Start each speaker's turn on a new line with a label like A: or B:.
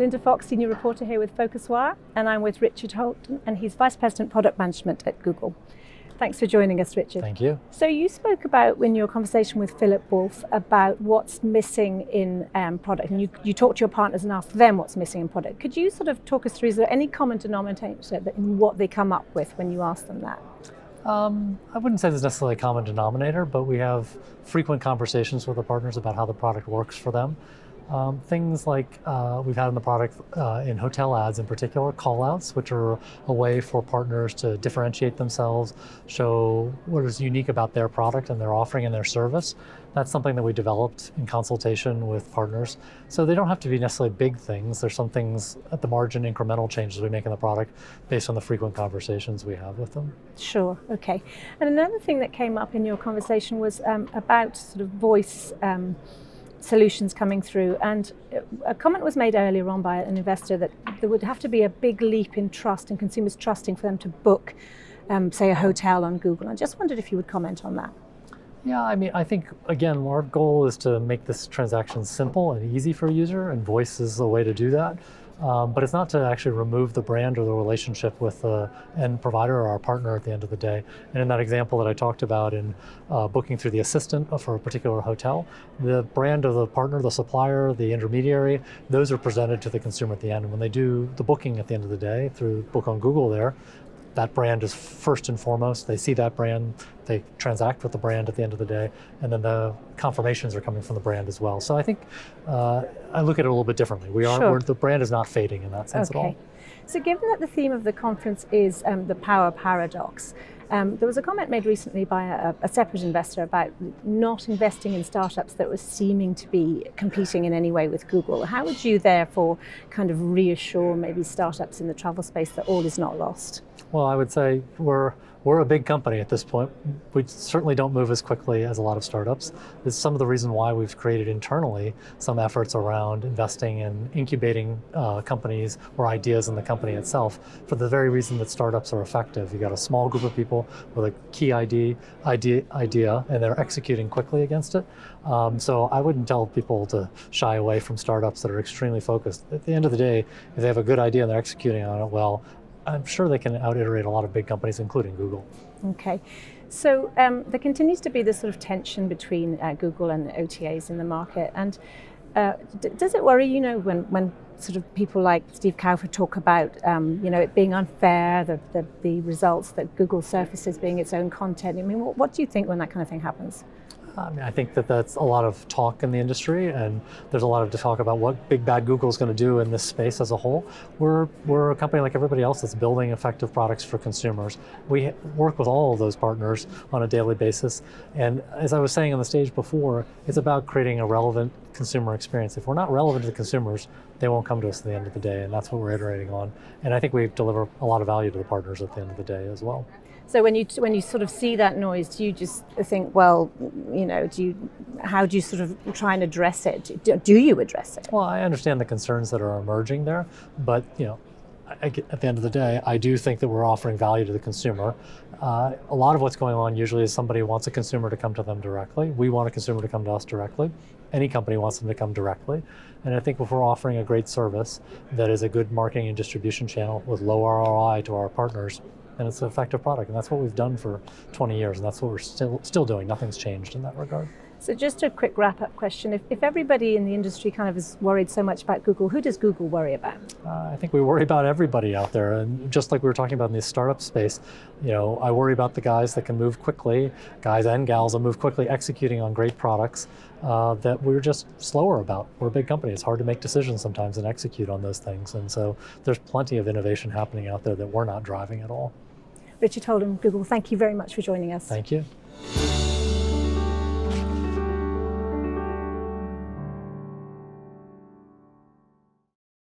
A: Linda Fox, Senior Reporter here with PhocusWire, and I'm with Richard Holden, and he's Vice President Product Management at Google. Thanks for joining us, Richard.
B: Thank you.
A: So you spoke about, in your conversation with Philip Wolf, about what's missing in product, and you talked to your partners and asked them what's missing in product. Could you sort of talk us through, is there any common denominator in what they come up with when you ask them that?
B: I wouldn't say there's necessarily a common denominator, but we have frequent conversations with the partners about how the product works for them. Things like we've had in the product, in hotel ads in particular, call-outs, which are a way for partners to differentiate themselves, show what is unique about their product and their offering and their service. That's something that we developed in consultation with partners. So they don't have to be necessarily big things. There's some things at the margin, incremental changes we make in the product based on the frequent conversations we have with them.
A: Sure, okay. And another thing that came up in your conversation was about sort of voice solutions coming through, and a comment was made earlier on by an investor that there would have to be a big leap in trust and consumers trusting for them to book, say, a hotel on Google. I just wondered if you would comment on that.
B: Yeah, I mean, I think, again, our goal is to make this transaction simple and easy for a user, and voice is a way to do that. But it's not to actually remove the brand or the relationship with the end provider or our partner at the end of the day. And in that example that I talked about in booking through the assistant for a particular hotel, the brand of the partner, the supplier, the intermediary, those are presented to the consumer at the end. And when they do the booking at the end of the day through Book on Google there, that brand is first and foremost. They see that brand, they transact with the brand at the end of the day, and then the confirmations are coming from the brand as well. So I think I look at it a little bit differently. The brand is not fading in that sense at all.
A: So given that the theme of the conference is the power paradox, there was a comment made recently by a separate investor about not investing in startups that were seeming to be competing in any way with Google. How would you therefore kind of reassure maybe startups in the travel space that all is not lost?
B: Well, I would say we're a big company at this point. We certainly don't move as quickly as a lot of startups. It's some of the reason why we've created internally some efforts around investing in incubating companies or ideas in the company itself, for the very reason that startups are effective. You got a small group of people with a key idea, and they're executing quickly against it. So I wouldn't tell people to shy away from startups that are extremely focused. At the end of the day, if they have a good idea and they're executing on it well, I'm sure they can out-iterate a lot of big companies, including Google. Okay.
A: So there continues to be this sort of tension between Google and the OTAs in the market. And does it worry, when sort of people like Steve Kaufer talk about, it being unfair, the results that Google surfaces being its own content? I mean, what do you think when that kind of thing happens?
B: I mean, I think that's a lot of talk in the industry, and there's a lot of talk about what big bad Google is going to do in this space as a whole. We're a company like everybody else that's building effective products for consumers. We work with all of those partners on a daily basis, and as I was saying on the stage before, it's about creating a relevant consumer experience. If we're not relevant to the consumers, they won't come to us at the end of the day, and that's what we're iterating on. And I think we deliver a lot of value to the partners at the end of the day as well.
A: So when you sort of see that noise, do you just think, well, how do you sort of try and address it? Do you address it?
B: Well, I understand the concerns that are emerging there, but at the end of the day, I do think that we're offering value to the consumer. A lot of what's going on usually is somebody wants a consumer to come to them directly. We want a consumer to come to us directly. Any company wants them to come directly. And I think if we're offering a great service that is a good marketing and distribution channel with low ROI to our partners, and it's an effective product, and that's what we've done for 20 years, and that's what we're still doing. Nothing's changed in that regard.
A: So just a quick wrap-up question. If everybody in the industry kind of is worried so much about Google, who does Google worry about?
B: I think we worry about everybody out there, and just like we were talking about in the startup space, I worry about the guys that can move quickly, guys and gals that move quickly executing on great products that we're just slower about. We're a big company. It's hard to make decisions sometimes and execute on those things, and so there's plenty of innovation happening out there that we're not driving at all.
A: Richard Holden, Google, thank you very much for joining us.
B: Thank you.